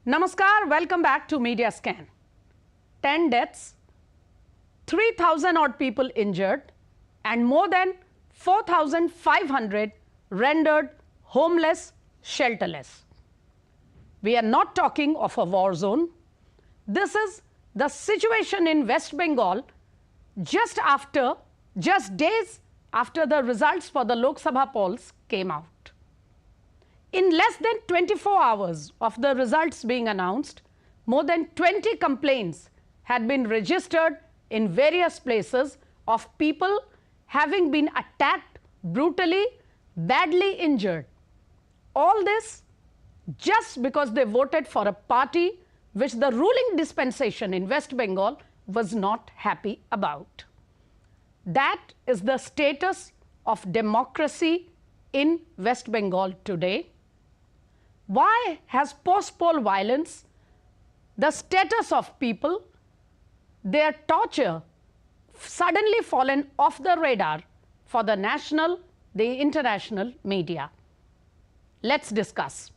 Namaskar, welcome back to Media Scan. 10 deaths, 3,000 odd people injured, and more than 4,500 rendered homeless, shelterless. We are not talking of a war zone. This is the situation in West Bengal just days after the results for the Lok Sabha polls came out. In less than 24 hours of the results being announced, more than 20 complaints had been registered in various places of people having been attacked brutally, badly injured. All this just because they voted for a party which the ruling dispensation in West Bengal was not happy about. That is the status of democracy in West Bengal today. Why has post-poll violence, the status of people, their torture suddenly fallen off the radar for the national, the international media? Let's discuss.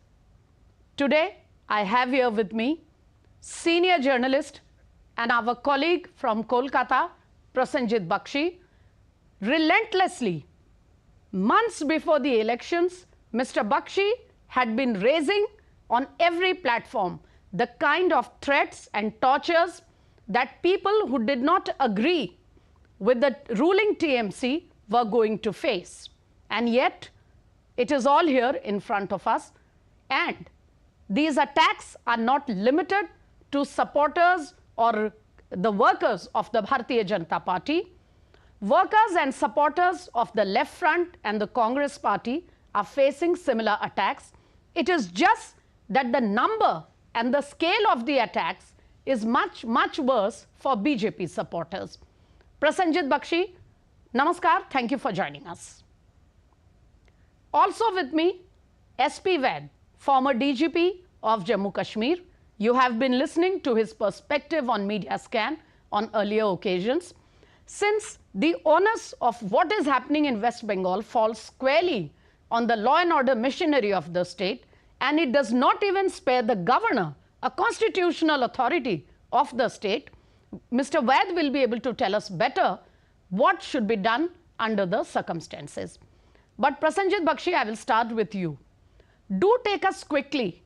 Today, I have here with me senior journalist and our colleague from Kolkata, Prasenjit Bakshi. Relentlessly, months before the elections, Mr. Bakshi had been raising on every platform the kind of threats and tortures that people who did not agree with the ruling TMC were going to face. And yet, it is all here in front of us. And these attacks are not limited to supporters or the workers of the Bharatiya Janata Party. Workers and supporters of the Left Front and the Congress Party are facing similar attacks. It is just that the number and the scale of the attacks is much, much worse for BJP supporters. Prasenjit Bakshi, namaskar, thank you for joining us. Also with me, SP Vaid, former DGP of Jammu Kashmir. You have been listening to his perspective on Media Scan on earlier occasions. Since the onus of what is happening in West Bengal falls squarely on the law and order machinery of the state, and it does not even spare the governor, a constitutional authority of the state, Mr. Vaid will be able to tell us better what should be done under the circumstances. But Prasenjit Bakshi, I will start with you. Do take us quickly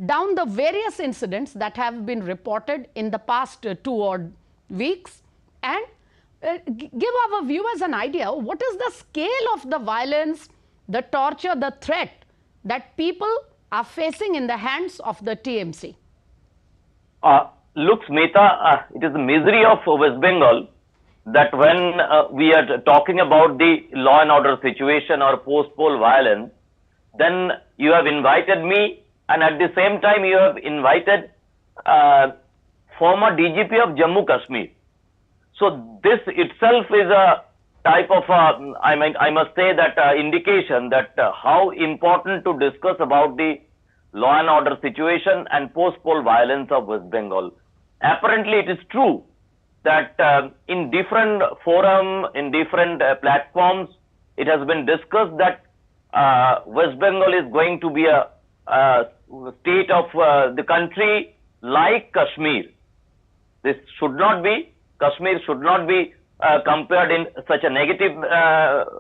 down the various incidents that have been reported in the past 2 odd weeks, and give our viewers an idea what is the scale of the violence, the torture, the threat that people are facing in the hands of the TMC. Look, Smita, it is the misery of West Bengal that when we are talking about the law and order situation or post-poll violence, then you have invited me, and at the same time you have invited former DGP of Jammu Kashmir. So this itself is a type of, I must say that indication that how important to discuss about the law and order situation and post-poll violence of West Bengal. Apparently, it is true that in different forum, in different platforms, it has been discussed that West Bengal is going to be a state of the country like Kashmir. This should not be, Kashmir should not be compared in such a negative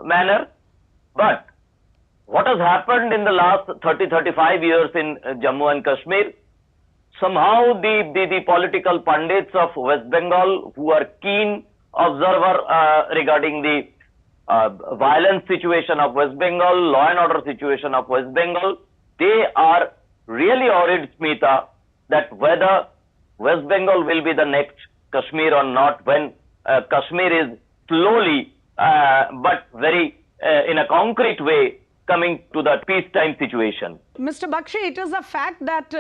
manner. But what has happened in the last 30-35 years in Jammu and Kashmir, somehow the political pundits of West Bengal, who are keen observer regarding the violence situation of West Bengal, law and order situation of West Bengal, they are really worried, Smita, that whether West Bengal will be the next Kashmir or not, when Kashmir is slowly but very in a concrete way coming to the peacetime situation. Mr. Bakshi, it is a fact that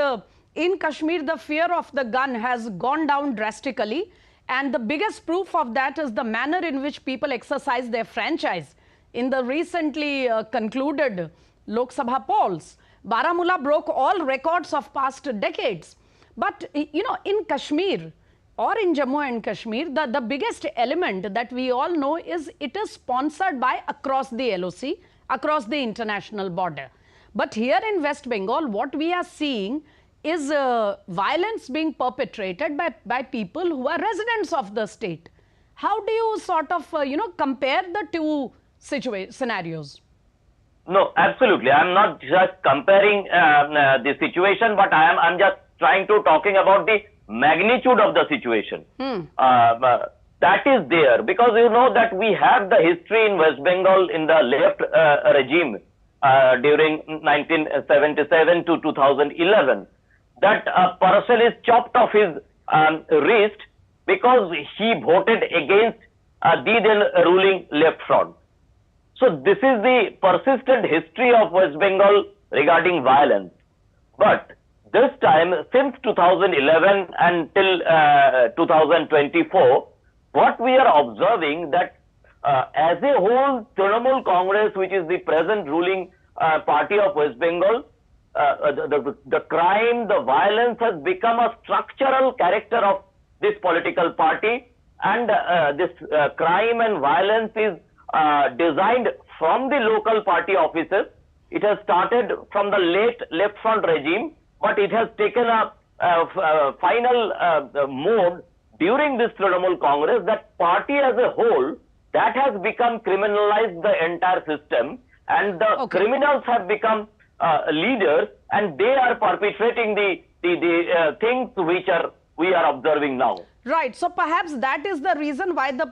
in Kashmir the fear of the gun has gone down drastically, and the biggest proof of that is the manner in which people exercise their franchise. In the recently concluded Lok Sabha polls, Baramulla broke all records of past decades. But you know, in Kashmir or in Jammu and Kashmir, the biggest element that we all know is it is sponsored by across the LOC, across the international border. But here in West Bengal, what we are seeing is violence being perpetrated by people who are residents of the state. How do you sort of, compare the two scenarios? No, absolutely. I'm not just comparing the situation, but I'm just trying to talking about the magnitude of the situation. That is there because you know that we have the history in West Bengal in the left regime during 1977 to 2011 that a person is chopped off his wrist because he voted against the then ruling left front. So this is the persistent history of West Bengal regarding violence. But this time, since 2011 until 2024, what we are observing that as a whole, Trinamool Congress, which is the present ruling party of West Bengal, the crime, the violence has become a structural character of this political party, and this crime and violence is designed from the local party offices. It has started from the late left front regime, but it has taken a final mode during this Trinamool Congress. That party as a whole, that has become criminalized the entire system, and the criminals have become leaders, and they are perpetrating the things which we are observing now. Right. So perhaps that is the reason why the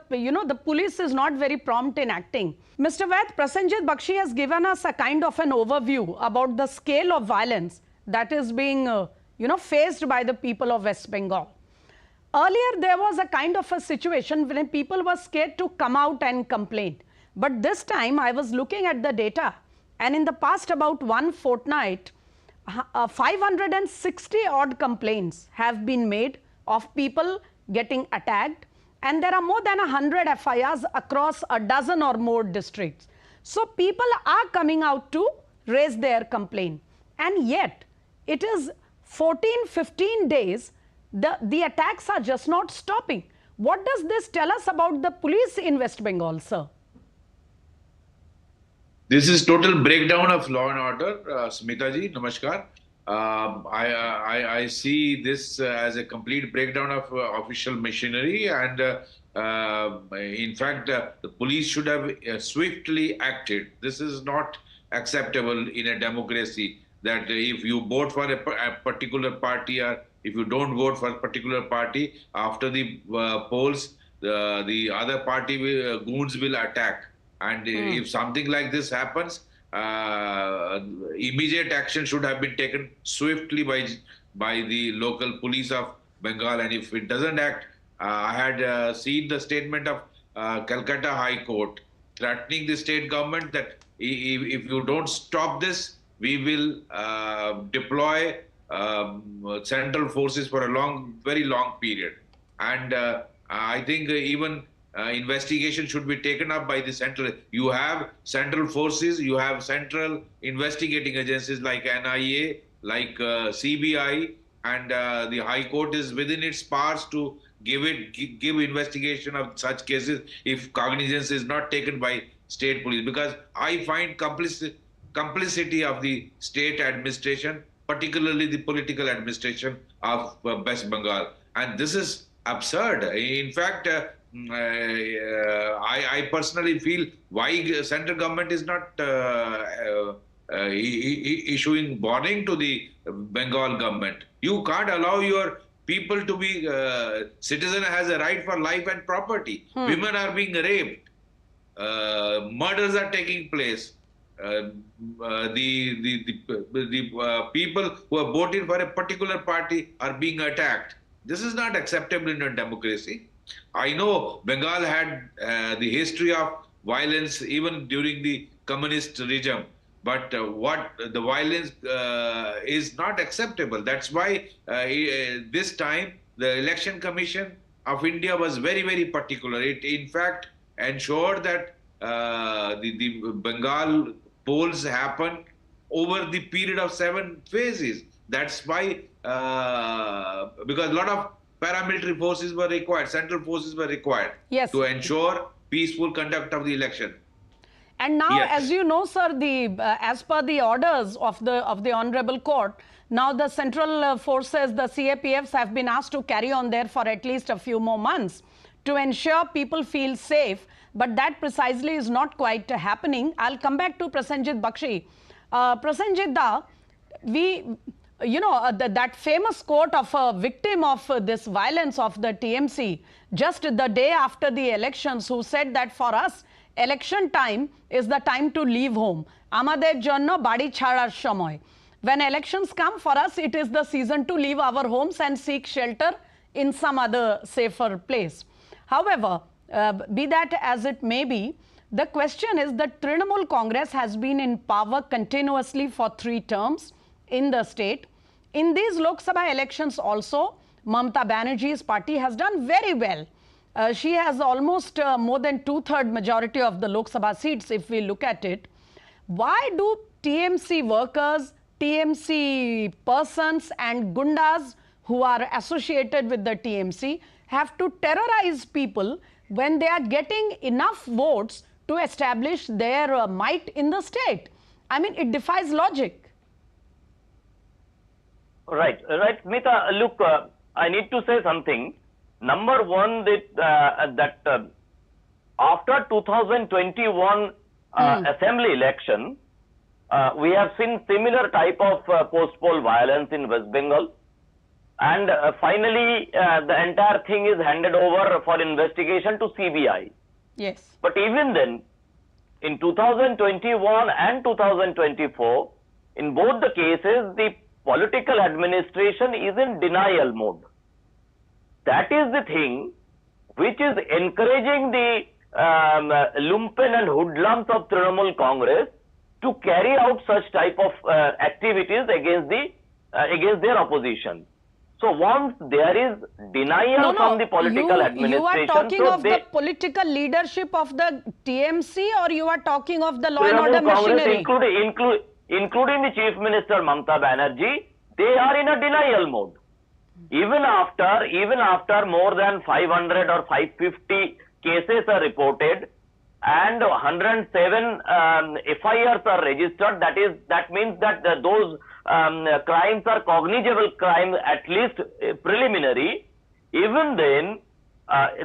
police is not very prompt in acting. Mr. Vaid, Prasenjit Bakshi has given us a kind of an overview about the scale of violence that is being faced by the people of West Bengal. Earlier, there was a kind of a situation when people were scared to come out and complain. But this time, I was looking at the data, and in the past about one fortnight, 560 odd complaints have been made of people getting attacked, and there are more than 100 FIRs across a dozen or more districts. So people are coming out to raise their complaint, and yet it is 14-15 days, the attacks are just not stopping. What does this tell us about the police in West Bengal, sir? This is total breakdown of law and order, Smita ji, namaskar. I see this as a complete breakdown of official machinery, and in fact, the police should have swiftly acted. This is not acceptable in a democracy, that if you vote for a particular party, or if you don't vote for a particular party, after the polls, the other party goons will attack. And if something like this happens, immediate action should have been taken swiftly by the local police of Bengal. And if it doesn't act, I had seen the statement of Calcutta High Court threatening the state government that if you don't stop this, we will deploy central forces for a very long period. And I think even investigation should be taken up by the central. You have central forces, you have central investigating agencies like NIA, like CBI, and the High Court is within its powers to give investigation of such cases if cognizance is not taken by state police. Because I find complicity of the state administration, particularly the political administration of West Bengal, and this is absurd. In fact, I personally feel why central government is not issuing warning to the Bengal government. You can't allow your people to be, citizen has a right for life and property. Women are being raped. Murders are taking place. The people who are voting for a particular party are being attacked. This is not acceptable in a democracy. I know Bengal had the history of violence even during the communist regime, but what the violence is not acceptable. That's why this time the Election Commission of India was very, very particular. It in fact ensured that the Bengal polls happen over the period of 7 phases. That's why, because a lot of paramilitary forces were required, central forces were required to ensure peaceful conduct of the election. And now, Yes. as you know, sir, as per the orders of the Honorable Court, now the central forces, the CAPFs, have been asked to carry on there for at least a few more months to ensure people feel safe. But that precisely is not quite happening. I'll come back to Prasenjit Bakshi. Prasenjit da, that famous quote of a victim of this violence of the TMC just the day after the elections, who said that for us, election time is the time to leave home. Amader jonno badi chhadar shomoy. When elections come, for us, it is the season to leave our homes and seek shelter in some other safer place. However, be that as it may be, the question is that Trinamool Congress has been in power continuously for 3 terms in the state. In these Lok Sabha elections also, Mamata Banerjee's party has done very well. She has almost more than 2/3 majority of the Lok Sabha seats if we look at it. Why do TMC workers, TMC persons and gundas who are associated with the TMC have to terrorize people when they are getting enough votes to establish their might in the state? I mean, it defies logic. Right, Smita. Look, I need to say something. Number one, that after 2021 assembly election, we have seen similar type of post-poll violence in West Bengal. And finally, the entire thing is handed over for investigation to CBI. Yes. But even then, in 2021 and 2024, in both the cases, the political administration is in denial mode. That is the thing which is encouraging the lumpen and hoodlums of Trinamool Congress to carry out such type of activities against their opposition. So once there is denial from the political administration, you are talking of the political leadership of the TMC, or you are talking of the law and order machinery? Including the Chief Minister Mamata Banerjee, they are in a denial mode. Even after more than 500 or 550 cases are reported and 107 FIRs are registered, that means that those crimes are cognizable crimes, at least preliminary. Even then,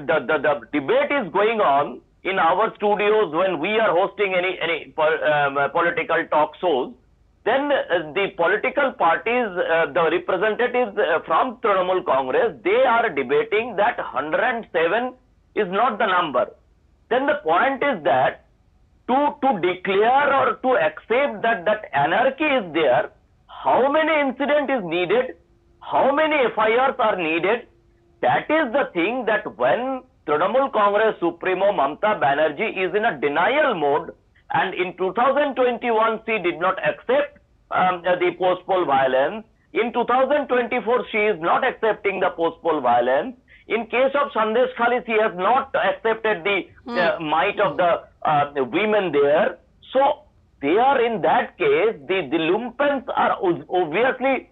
the debate is going on in our studios when we are hosting any political talk shows. Then the political parties, the representatives from Trinamool Congress, they are debating that 107 is not the number. Then the point is that to declare or to accept that anarchy is there, how many incidents is needed, how many FIRs are needed? That is the thing, that when Trinamool Congress Supremo Mamata Banerjee is in a denial mode, and in 2021 she did not accept the post-poll violence. In 2024 she is not accepting the post-poll violence. In case of Sandesh Khali, she has not accepted the might of the women there. So they are, in that case, the lumpens are obviously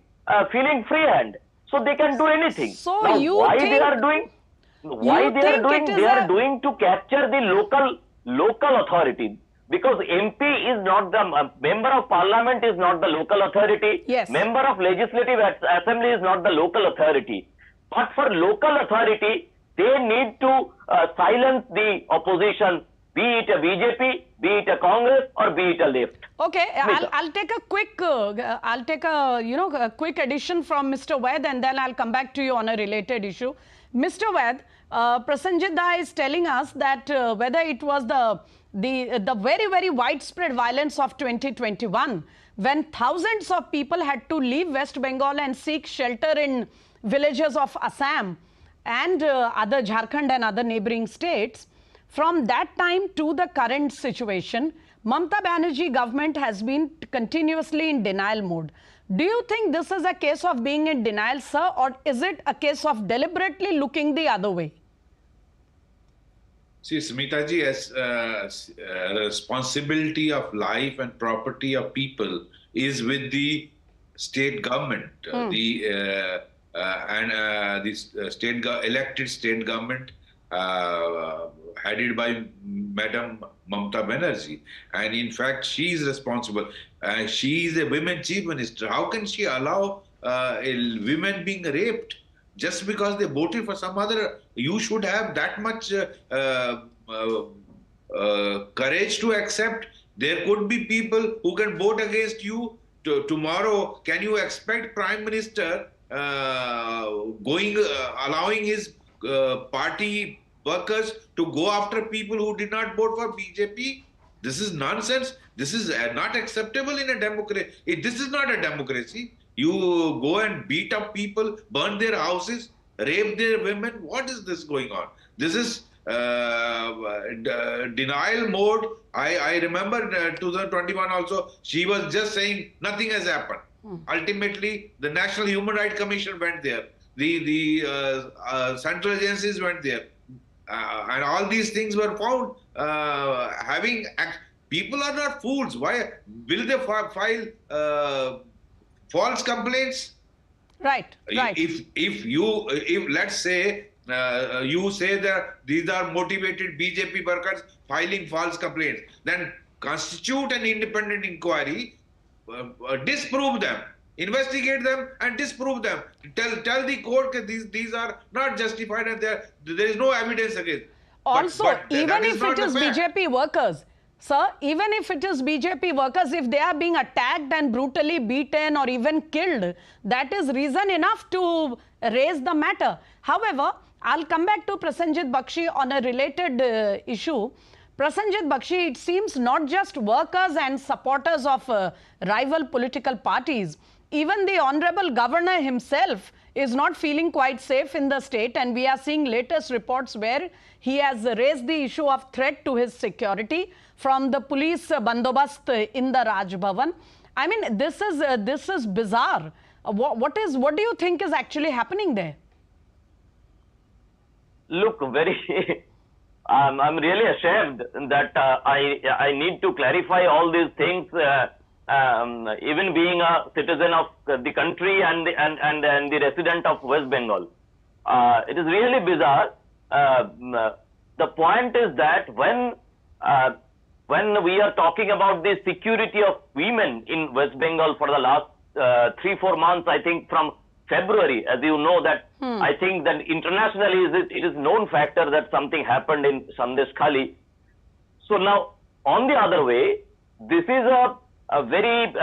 feeling free hand. So they can do anything. So now, you why think, they are doing? Why they are doing? They are doing to capture the local authorities. Because MP is not the member of parliament, is not the local authority. Yes. Member of legislative assembly is not the local authority. But for local authority, they need to silence the opposition, be it a BJP, be it a Congress, or be it a left. Okay, I'll take a quick, a quick addition from Mr. Vaid, and then I'll come back to you on a related issue. Mr. Vaid, Prasenjit Da is telling us that whether it was the very, very widespread violence of 2021, when thousands of people had to leave West Bengal and seek shelter in villages of Assam and other Jharkhand and other neighboring states, from that time to the current situation, Mamata Banerjee government has been continuously in denial mode. Do you think this is a case of being in denial, sir, or is it a case of deliberately looking the other way? See, Smita ji, as responsibility of life and property of people is with the state government, the elected state government, headed by Madam Mamata Banerjee. And in fact, she is responsible. She is a women chief minister. How can she allow women being raped just because they voted for some other? You should have that much courage to accept there could be people who can vote against you tomorrow. Can you expect Prime Minister allowing his party workers to go after people who did not vote for BJP? This is nonsense. This is not acceptable in a democracy. This is not a democracy. You go and beat up people, burn their houses, rape their women. What is this going on? This is denial mode. I remember 2021 also, she was just saying nothing has happened. Ultimately, the National Human Rights Commission went there. The central agencies went there. And all these things were found people are not fools. Why will they file false complaints? Right. If let's say you say that these are motivated BJP workers filing false complaints, then constitute an independent inquiry, disprove them, investigate them and disprove them. Tell the court that these are not justified and there is no evidence against. Also, even if it is BJP workers, sir, even if it is BJP workers, if they are being attacked and brutally beaten or even killed, that is reason enough to raise the matter. However, I'll come back to Prasenjit Bakshi on a related issue. Prasenjit Bakshi, it seems not just workers and supporters of rival political parties, even the Honorable Governor himself is not feeling quite safe in the state, and we are seeing latest reports where he has raised the issue of threat to his security from the police bandobast in the Raj Bhavan. I mean, this is bizarre. What do you think is actually happening there? Look, I'm really ashamed that I need to clarify all these things. Even being a citizen of the country and the resident of West Bengal, it is really bizarre. The point is that when we are talking about the security of women in West Bengal for the last 3-4 months, I think from February, as you know, that I think that internationally it is known factor that something happened in Sandesh Khali. So now, on the other way, this is a very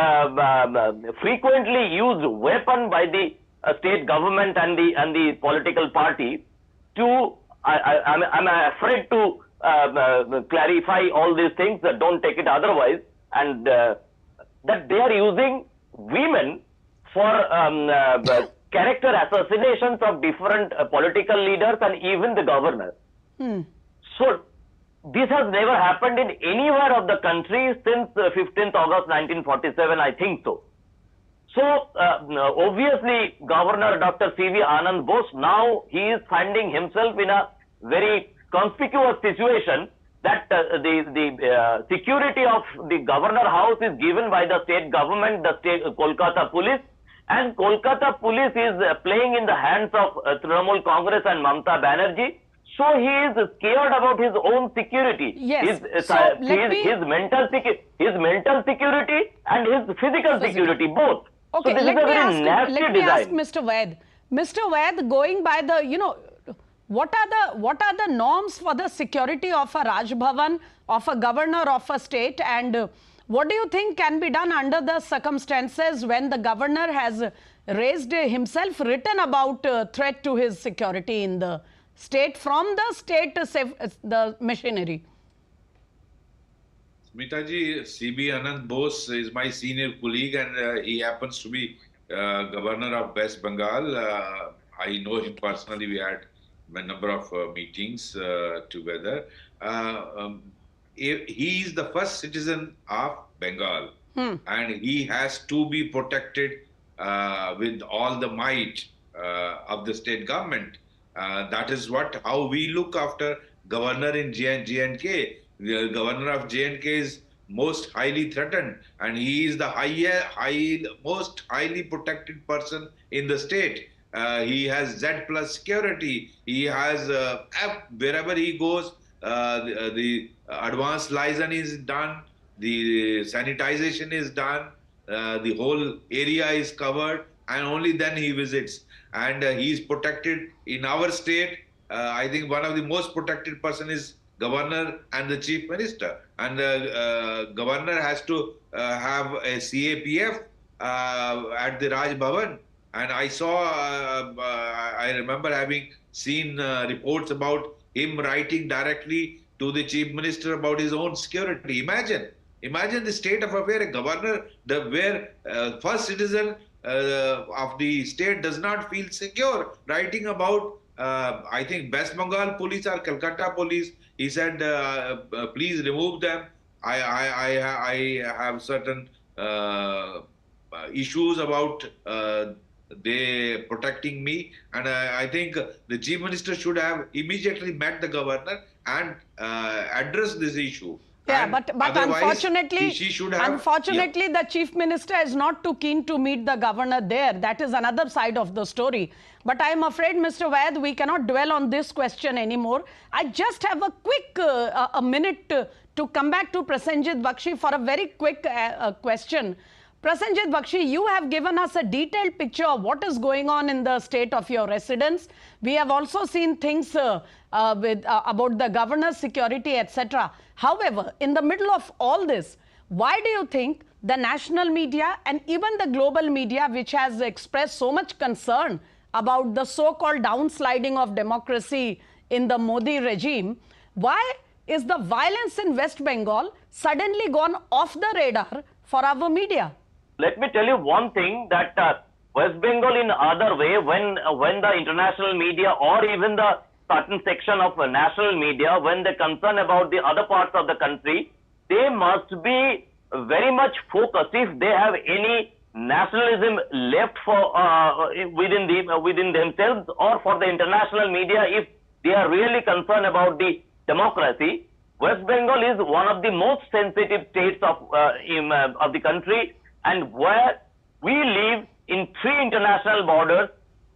frequently used weapon by the state government and the political party to. I'm afraid to clarify all these things. Don't take it otherwise, and that they are using women for character assassinations of different political leaders and even the governor. So this has never happened in anywhere of the country since 15th August 1947, I think so. So obviously Governor Dr. C.V. Anand Bose, now he is finding himself in a very conspicuous situation that the security of the governor house is given by the state government, the state Kolkata police, and Kolkata police is playing in the hands of Trinamool Congress and Mamata Banerjee. So he is scared about his own security, yes. his mental security and his physical security, both. Okay, so let me ask Mr. Vaid. Mr. Vaid, going by the, what are the norms for the security of a Raj Bhavan, of a governor of a state, and what do you think can be done under the circumstances when the governor has raised himself, written about threat to his security in the state from the state the machinery? Smitaji, C.B. Anand Bose is my senior colleague and he happens to be governor of West Bengal. I know him personally. We had a number of meetings together. He is the first citizen of Bengal and he has to be protected with all the might of the state government. That is how we look after governor in J&K. The governor of J&K is most highly threatened and he is the most highly protected person in the state. He has Z plus security. He has wherever he goes, the advanced liaison is done, the sanitization is done, the whole area is covered, and only then he visits. And he is protected in our state. I think one of the most protected person is governor and the chief minister. And governor has to have a CAPF at the Raj Bhavan. And I saw, I remember having seen reports about him writing directly to the chief minister about his own security. Imagine the state of affair, a governor, where first citizen of the state does not feel secure, writing about, I think, West Bengal police or Calcutta police. He said, please remove them. I have certain issues about they protecting me, and I think the chief minister should have immediately met the governor and addressed this issue. Yeah, And but unfortunately, unfortunately, the chief minister is not too keen to meet the governor there. That is another side of the story. But I am afraid, Mr. Vaid, we cannot dwell on this question anymore. I just have a quick a minute to come back to Prasenjit Bakshi for a very quick question. Prasenjit Bakshi, you have given us a detailed picture of what is going on in the state of your residence. We have also seen things about the governor's security, etc. However, in the middle of all this, why do you think the national media and even the global media, which has expressed so much concern about the so-called downsliding of democracy in the Modi regime, why is the violence in West Bengal suddenly gone off the radar for our media? Let me tell you one thing, that West Bengal in other way, when the international media or even the certain section of national media, when they concern about the other parts of the country, they must be very much focused. If they have any nationalism left for within themselves, or for the international media, if they are really concerned about the democracy, West Bengal is one of the most sensitive states of the country, and where we live in 3 international borders.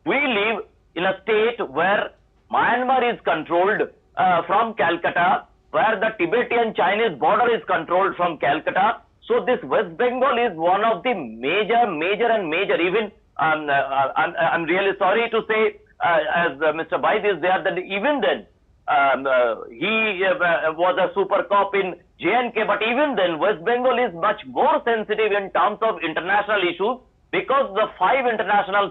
We live in a state where Myanmar is controlled from Calcutta, where the Tibetan-Chinese border is controlled from Calcutta. So this West Bengal is one of the major. Even I'm really sorry to say, as Mr. Baid is there, that even then he was a super cop in J&K, but even then West Bengal is much more sensitive in terms of international issues, because the 5 international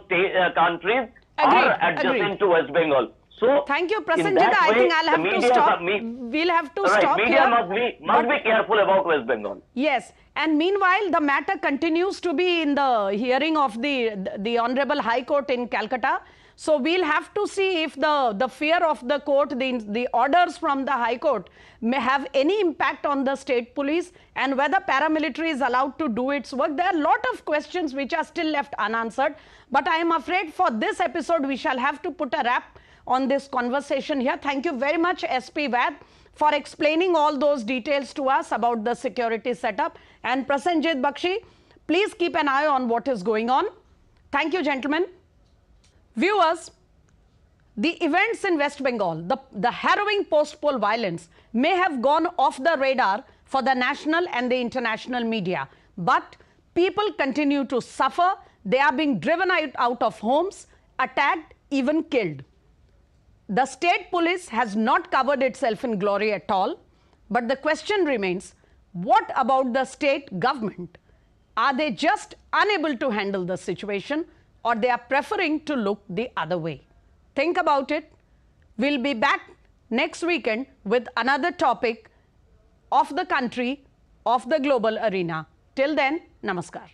countries are adjacent to West Bengal. So thank you, Prasenjit. I think I'll have to stop. We'll have to stop media here. must be careful about West Bengal. Yes, and meanwhile, the matter continues to be in the hearing of the Honorable High Court in Calcutta. So we'll have to see if the fear of the court, the orders from the High Court may have any impact on the state police, and whether paramilitary is allowed to do its work. There are a lot of questions which are still left unanswered. But I am afraid for this episode, we shall have to put a wrap on this conversation here. Thank you very much, SP Vaid, for explaining all those details to us about the security setup. And Prasenjit Bakshi, please keep an eye on what is going on. Thank you, gentlemen. Viewers, the events in West Bengal, the harrowing post-poll violence may have gone off the radar for the national and the international media, but people continue to suffer. They are being driven out of homes, attacked, even killed. The state police has not covered itself in glory at all, but the question remains, what about the state government? Are they just unable to handle the situation, or they are preferring to look the other way? Think about it. We'll be back next weekend with another topic of the country, of the global arena. Till then, namaskar.